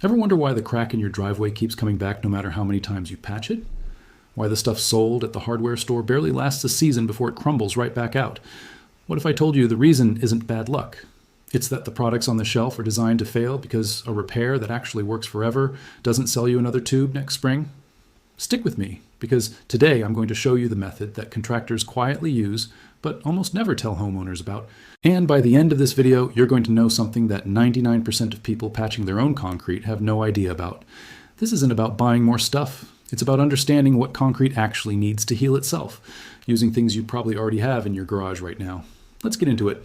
Ever wonder why the crack in your driveway keeps coming back no matter how many times you patch it? Why the stuff sold at the hardware store barely lasts a season before it crumbles right back out? What if I told you the reason isn't bad luck? It's that the products on the shelf are designed to fail because a repair that actually works forever doesn't sell you another tube next spring? Stick with me, because today I'm going to show you the method that contractors quietly use but almost never tell homeowners about. And by the end of this video, you're going to know something that 99% of people patching their own concrete have no idea about. This isn't about buying more stuff. It's about understanding what concrete actually needs to heal itself, using things you probably already have in your garage right now. Let's get into it.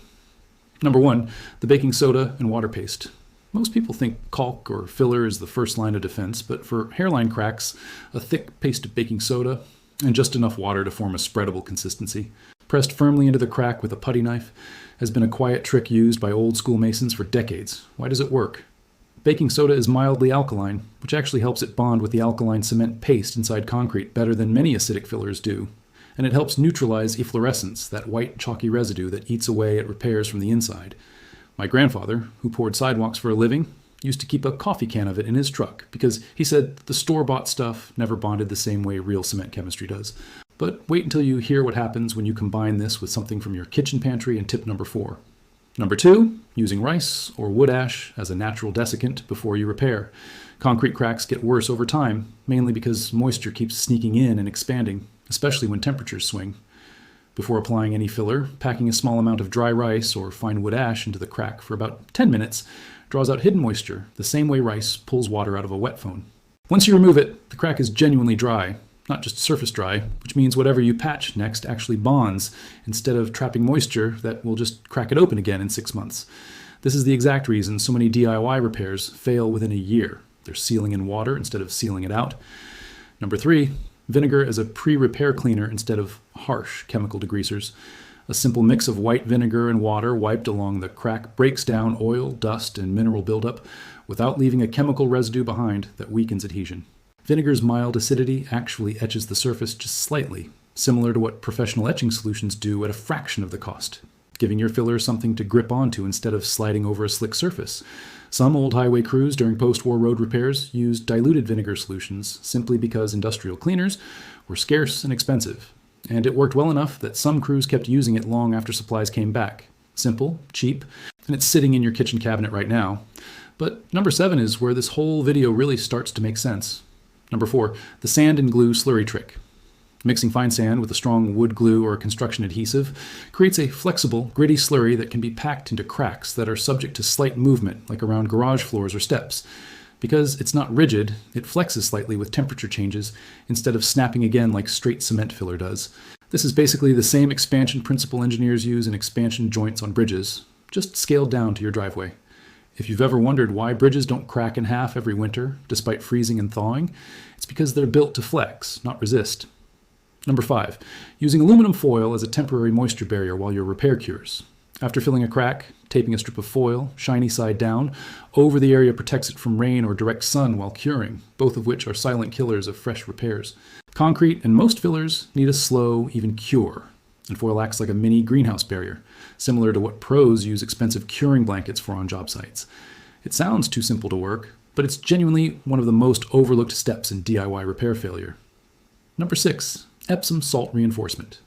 Number one, the baking soda and water paste. Most people think caulk or filler is the first line of defense, but for hairline cracks, a thick paste of baking soda and just enough water to form a spreadable consistency, pressed firmly into the crack with a putty knife, has been a quiet trick used by old school masons for decades. Why does it work? Baking soda is mildly alkaline, which actually helps it bond with the alkaline cement paste inside concrete better than many acidic fillers do. And it helps neutralize efflorescence, that white chalky residue that eats away at repairs from the inside. My grandfather, who poured sidewalks for a living, used to keep a coffee can of it in his truck because he said the store-bought stuff never bonded the same way real cement chemistry does. But wait until you hear what happens when you combine this with something from your kitchen pantry in tip number 4. Number 2, using rice or wood ash as a natural desiccant before you repair. Concrete cracks get worse over time, mainly because moisture keeps sneaking in and expanding, especially when temperatures swing. Before applying any filler, packing a small amount of dry rice or fine wood ash into the crack for about 10 minutes draws out hidden moisture, the same way rice pulls water out of a wet phone. Once you remove it, the crack is genuinely dry, not just surface dry, which means whatever you patch next actually bonds, instead of trapping moisture that will just crack it open again in 6 months. This is the exact reason so many DIY repairs fail within a year. They're sealing in water instead of sealing it out. Number 3, vinegar as a pre-repair cleaner instead of harsh chemical degreasers. A simple mix of white vinegar and water wiped along the crack breaks down oil, dust, and mineral buildup without leaving a chemical residue behind that weakens adhesion. Vinegar's mild acidity actually etches the surface just slightly, similar to what professional etching solutions do at a fraction of the cost, giving your filler something to grip onto instead of sliding over a slick surface. Some old highway crews during post-war road repairs used diluted vinegar solutions simply because industrial cleaners were scarce and expensive. And it worked well enough that some crews kept using it long after supplies came back. Simple, cheap, and it's sitting in your kitchen cabinet right now. But number 7 is where this whole video really starts to make sense. Number 4, the sand and glue slurry trick. Mixing fine sand with a strong wood glue or construction adhesive creates a flexible, gritty slurry that can be packed into cracks that are subject to slight movement, like around garage floors or steps. Because it's not rigid, it flexes slightly with temperature changes instead of snapping again like straight cement filler does. This is basically the same expansion principle engineers use in expansion joints on bridges, just scaled down to your driveway. If you've ever wondered why bridges don't crack in half every winter, despite freezing and thawing, it's because they're built to flex, not resist. Number 5, using aluminum foil as a temporary moisture barrier while your repair cures. After filling a crack, taping a strip of foil, shiny side down, over the area protects it from rain or direct sun while curing, both of which are silent killers of fresh repairs. Concrete and most fillers need a slow, even cure, and foil acts like a mini greenhouse barrier, similar to what pros use expensive curing blankets for on job sites. It sounds too simple to work, but it's genuinely one of the most overlooked steps in DIY repair failure. Number 6, Epsom salt reinforcement.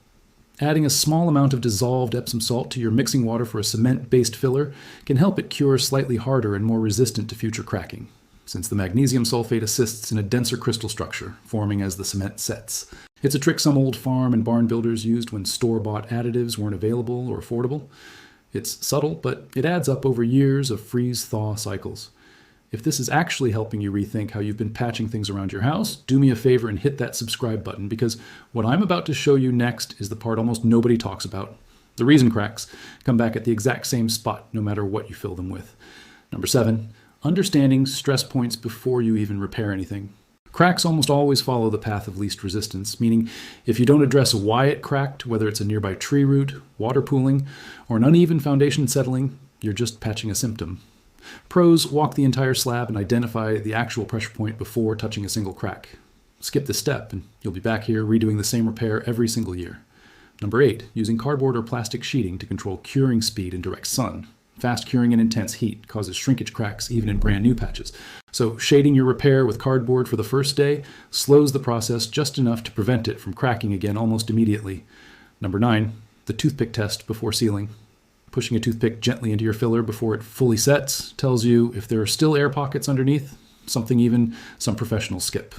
Adding a small amount of dissolved Epsom salt to your mixing water for a cement-based filler can help it cure slightly harder and more resistant to future cracking, since the magnesium sulfate assists in a denser crystal structure, forming as the cement sets. It's a trick some old farm and barn builders used when store-bought additives weren't available or affordable. It's subtle, but it adds up over years of freeze-thaw cycles. If this is actually helping you rethink how you've been patching things around your house, do me a favor and hit that subscribe button, because what I'm about to show you next is the part almost nobody talks about. The reason cracks come back at the exact same spot, no matter what you fill them with. Number 7, understanding stress points before you even repair anything. Cracks almost always follow the path of least resistance, meaning if you don't address why it cracked, whether it's a nearby tree root, water pooling, or an uneven foundation settling, you're just patching a symptom. Pros walk the entire slab and identify the actual pressure point before touching a single crack. Skip this step and you'll be back here redoing the same repair every single year. Number 8, using cardboard or plastic sheeting to control curing speed in direct sun. Fast curing in intense heat causes shrinkage cracks even in brand new patches. So shading your repair with cardboard for the first day slows the process just enough to prevent it from cracking again almost immediately. Number 9, the toothpick test before sealing. Pushing a toothpick gently into your filler before it fully sets tells you if there are still air pockets underneath, something even some professionals skip.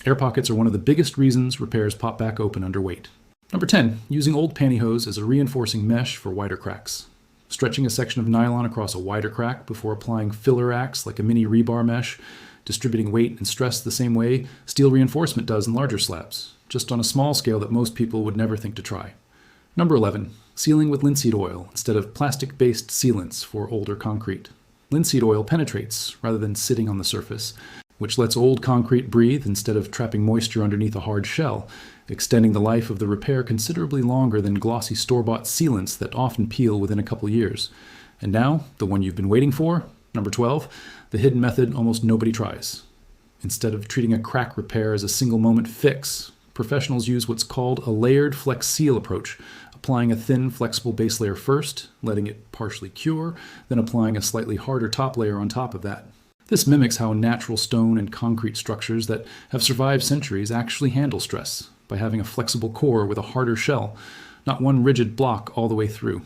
Air pockets are one of the biggest reasons repairs pop back open under weight. Number 10, using old pantyhose as a reinforcing mesh for wider cracks. Stretching a section of nylon across a wider crack before applying filler acts like a mini rebar mesh, distributing weight and stress the same way steel reinforcement does in larger slabs, just on a small scale that most people would never think to try. Number 11, sealing with linseed oil instead of plastic-based sealants for older concrete. Linseed oil penetrates rather than sitting on the surface, which lets old concrete breathe instead of trapping moisture underneath a hard shell, extending the life of the repair considerably longer than glossy store-bought sealants that often peel within a couple years. And now, the one you've been waiting for, number 12, the hidden method almost nobody tries. Instead of treating a crack repair as a single moment fix, professionals use what's called a layered flex seal approach, applying a thin, flexible base layer first, letting it partially cure, then applying a slightly harder top layer on top of that. This mimics how natural stone and concrete structures that have survived centuries actually handle stress, by having a flexible core with a harder shell, not one rigid block all the way through.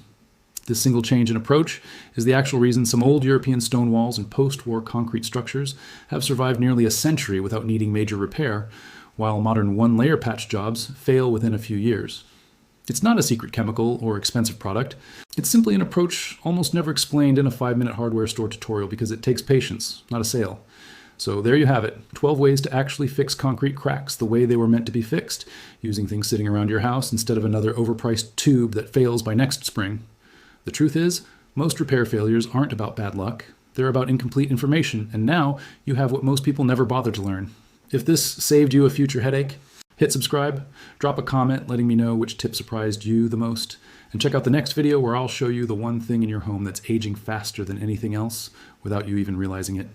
This single change in approach is the actual reason some old European stone walls and post-war concrete structures have survived nearly a century without needing major repair, while modern one-layer patch jobs fail within a few years. It's not a secret chemical or expensive product. It's simply an approach almost never explained in a 5-minute hardware store tutorial because it takes patience, not a sale. So there you have it, 12 ways to actually fix concrete cracks the way they were meant to be fixed, using things sitting around your house instead of another overpriced tube that fails by next spring. The truth is, most repair failures aren't about bad luck. They're about incomplete information, and now you have what most people never bother to learn. If this saved you a future headache, hit subscribe, drop a comment letting me know which tip surprised you the most, and check out the next video where I'll show you the one thing in your home that's aging faster than anything else without you even realizing it.